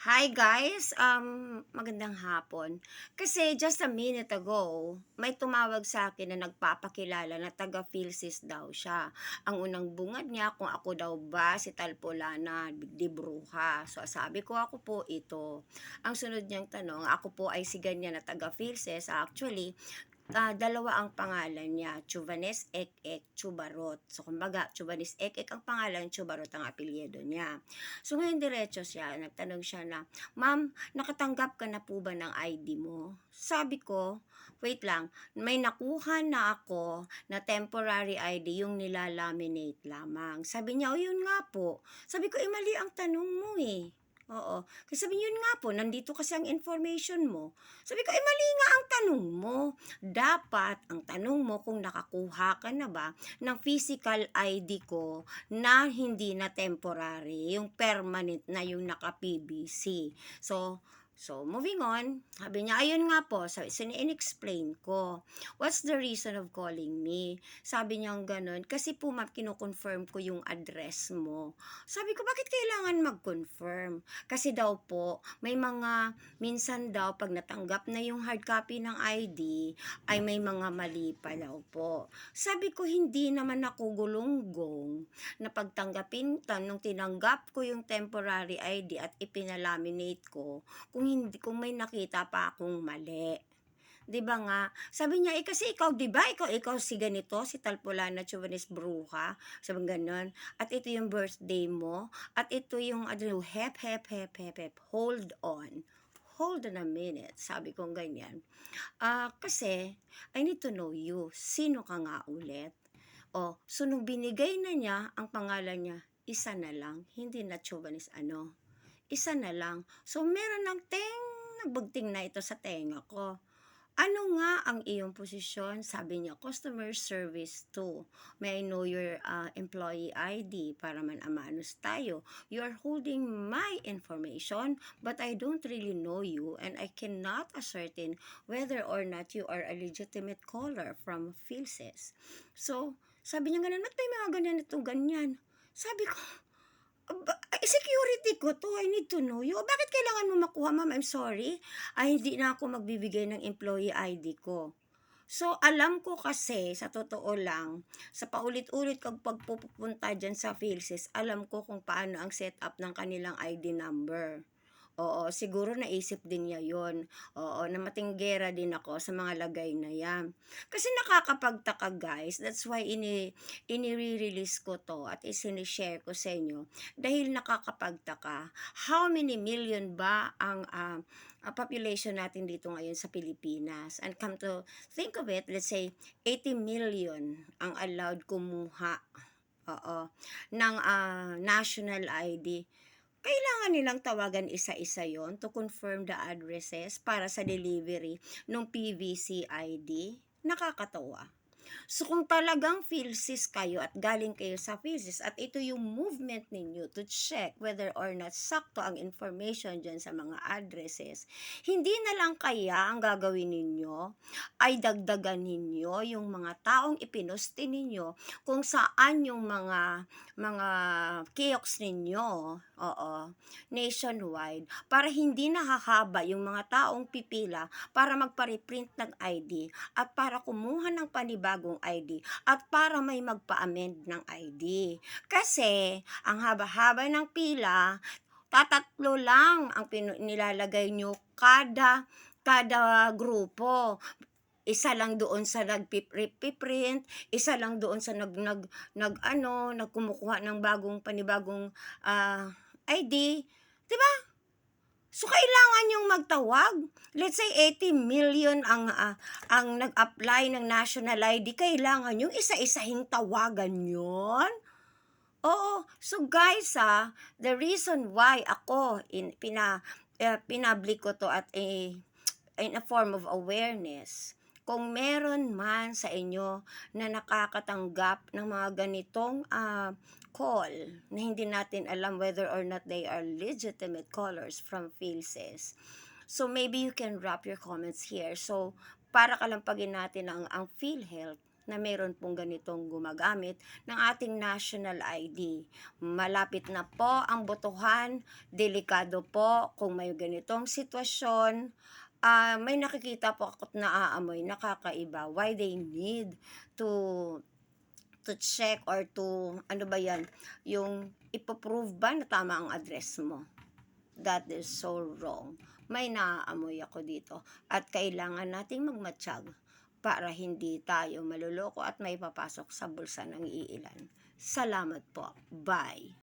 Hi guys, magandang hapon. Kasi just a minute ago, may tumawag sa akin na nagpapakilala na taga Philsys daw siya. Ang unang bungad niya kung ako daw ba si Talpolana di Bruja. So sabi ko ako po ito. Ang sunod niyang tanong, ako po ay si ganyan na taga Philsys. Actually, dalawa ang pangalan niya, Chuvanes Ek Chubarot. So, kumbaga, Chuvanes Ek ang pangalan, Chubarot ang apelyido niya. So, ngayon diretso siya, nagtanong siya na, Ma'am, nakatanggap ka na po ba ng ID mo? Sabi ko, wait lang, may nakuha na ako na temporary ID yung nilalaminate lamang. Sabi niya, yun nga po. Sabi ko, mali ang tanong mo eh. Oo. Kasi sabi niya, yun nga po, nandito kasi ang information mo. Sabi ko, mali nga ang tanong mo. Dapat ang tanong mo kung nakakuha ka na ba ng physical ID ko na hindi na temporary, yung permanent na yung naka-PBC. So, moving on, sabi niya, ayun nga po, in-explain ko, what's the reason of calling me? Sabi niya ganun, kasi po ma'am, kino-confirm ko yung address mo. Sabi ko, bakit kailangan mag-confirm? Kasi daw po, may mga, minsan daw, pag natanggap na yung hard copy ng ID, ay may mga mali pa daw po. Sabi ko, hindi naman ako gulunggong na pagtanggapin nung tinanggap ko yung temporary ID at ipinalaminate ko, kung may nakita pa akong mali. 'Di ba nga? Sabi niya, kasi ikaw 'di ba, ikaw si ganito, si Talpolana Chuvanes Bruja, sabi gano'n. At ito yung birthday mo, at ito yung ano, hep, hold on. Hold on a minute, sabi kong ganyan. Kasi, I need to know you. Sino ka nga ulit? So nung binigay na niya ang pangalan niya, isa na lang, hindi na Chuvanes isa na lang. So meron ng nagbugting na ito sa tenga ko. Ano nga ang iyong posisyon? Sabi niya, customer service 2. May I know your employee ID para man amanos tayo. You are holding my information, but I don't really know you and I cannot ascertain whether or not you are a legitimate caller from Philsys. So, sabi niya ganun, ba't may mga ganyan ito ganyan? Sabi ko, security ko to, I need to know you. Bakit kailangan mo makuha, ma'am? I'm sorry. Hindi na ako magbibigay ng employee ID ko. So, alam ko kasi, sa totoo lang, sa paulit-ulit kag pagpupunta dyan sa Philsys, alam ko kung paano ang setup ng kanilang ID number. Oo, siguro naisip din niya yon. Oo, na matinggera din ako sa mga lagay na yan. Kasi nakakapagtaka guys, that's why ini-release ko to at isinishare ko sa inyo. Dahil nakakapagtaka, how many million ba ang population natin dito ngayon sa Pilipinas? And come to think of it, let's say 80 million ang allowed kumuha, oo, ng national ID. Kailangan nilang tawagan isa-isa yon to confirm the addresses para sa delivery ng PVC ID. Nakakatawa. So kung talagang Philsys kayo at galing kayo sa Philsys at ito yung movement ninyo to check whether or not sakto ang information dyan sa mga addresses, hindi na lang kaya ang gagawin ninyo ay dagdagan ninyo yung mga taong ipinusti ninyo kung saan yung mga kiosks ninyo, oo, nationwide, para hindi nakahaba yung mga taong pipila para magpa-reprint ng ID at para kumuha ng panibagong ID at para may magpa-amend ng ID. Kasi ang haba-haba ng pila, tatatlo lang ang nilalagay nyo kada grupo. Isa lang doon sa nagpiprint, isa lang doon sa nagkumukuha ng panibagong ID, 'di ba? So kailangan yung magtawag. Let's say 80 million ang nag-apply ng national ID, kailangan yung isa-isahing tawagan 'yon. Oo, so guys the reason why ako pinablik ko to at in a form of awareness. Kung meron man sa inyo na nakakatanggap ng mga ganitong call na hindi natin alam whether or not they are legitimate callers from Philsys. So maybe you can drop your comments here. So para kalampagin natin ang PhilHealth na meron pong ganitong gumagamit ng ating national ID. Malapit na po ang botohan, delikado po kung may ganitong sitwasyon. May nakikita po ako't naaamoy nakakaiba. Why they need to check or to ano ba 'yan, yung ipo-prove ba na tama ang address mo. That is so wrong. May naaamoy ako dito at kailangan nating magmatyag para hindi tayo maluloko at maipapasok sa bulsa ng iilan. Salamat po. Bye.